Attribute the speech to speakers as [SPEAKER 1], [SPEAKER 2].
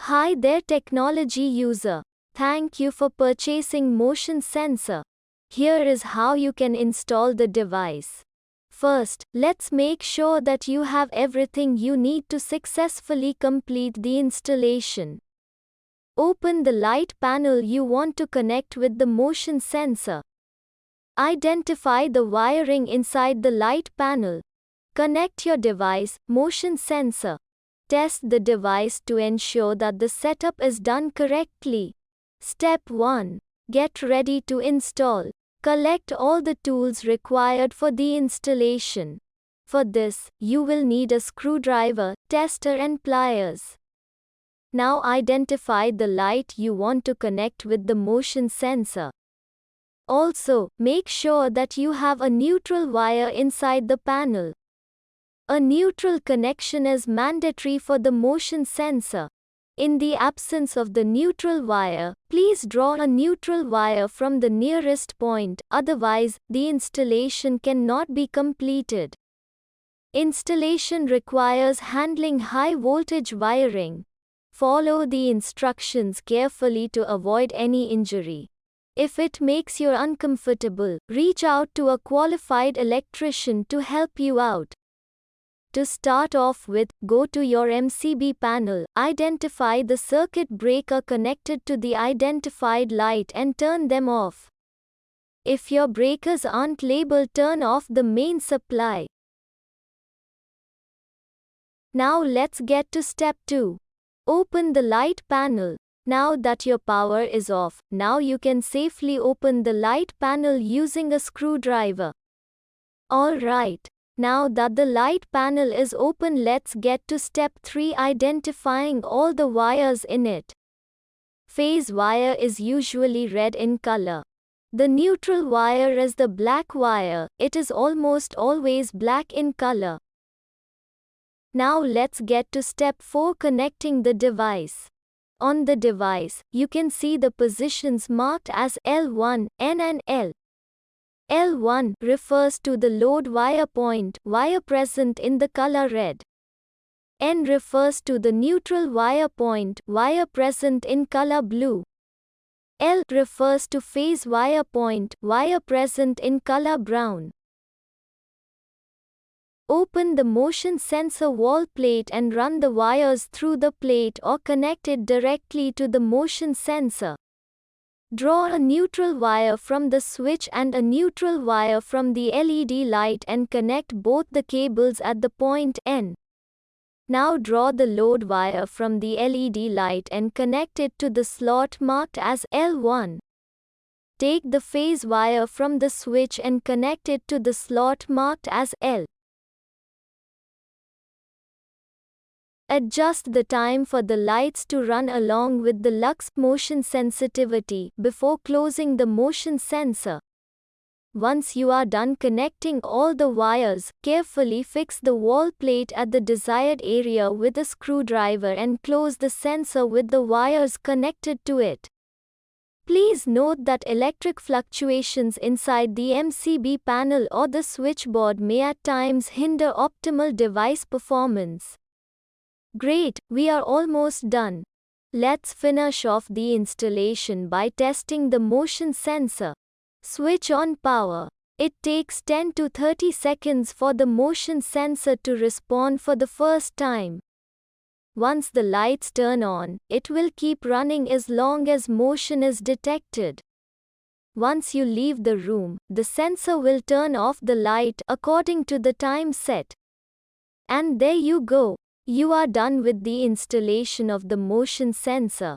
[SPEAKER 1] Hi there technology user. Thank you for purchasing motion sensor. Here is how you can install the device. First, let's make sure that you have everything you need to successfully complete the installation. Open the light panel you want to connect with the motion sensor. Identify the wiring inside the light panel. Connect your device, motion sensor. Test the device to ensure that the setup is done correctly. Step 1. Get ready to install. Collect all the tools required for the installation. For this, you will need a screwdriver, tester and pliers. Now identify the light you want to connect with the motion sensor. Also, make sure that you have a neutral wire inside the panel. A neutral connection is mandatory for the motion sensor. In the absence of the neutral wire, please draw a neutral wire from the nearest point, otherwise, the installation cannot be completed. Installation requires handling high voltage wiring. Follow the instructions carefully to avoid any injury. If it makes you uncomfortable, reach out to a qualified electrician to help you out. To start off with, go to your MCB panel, identify the circuit breaker connected to the identified light and turn them off. If your breakers aren't labeled, turn off the main supply. Now let's get to step 2. Open the light panel. Now that your power is off, now you can safely open the light panel using a screwdriver. Alright. Now that the light panel is open, let's get to step 3, identifying all the wires in it. Phase wire is usually red in color. The neutral wire is the black wire, it is almost always black in color. Now let's get to step 4, connecting the device. On the device, you can see the positions marked as L1, N and L. L1 refers to the load wire point, wire present in the color red. N refers to the neutral wire point, wire present in color blue. L refers to phase wire point, wire present in color brown. Open the motion sensor wall plate and run the wires through the plate or connect it directly to the motion sensor. Draw a neutral wire from the switch and a neutral wire from the LED light and connect both the cables at the point N. Now draw the load wire from the LED light and connect it to the slot marked as L1. Take the phase wire from the switch and connect it to the slot marked as L. Adjust the time for the lights to run along with the lux motion sensitivity before closing the motion sensor. Once you are done connecting all the wires, carefully fix the wall plate at the desired area with a screwdriver and close the sensor with the wires connected to it. Please note that electric fluctuations inside the MCB panel or the switchboard may at times hinder optimal device performance. Great, we are almost done. Let's finish off the installation by testing the motion sensor. Switch on power. It takes 10 to 30 seconds for the motion sensor to respond for the first time. Once the lights turn on, it will keep running as long as motion is detected. Once you leave the room, the sensor will turn off the light according to the time set. And there you go. You are done with the installation of the motion sensor.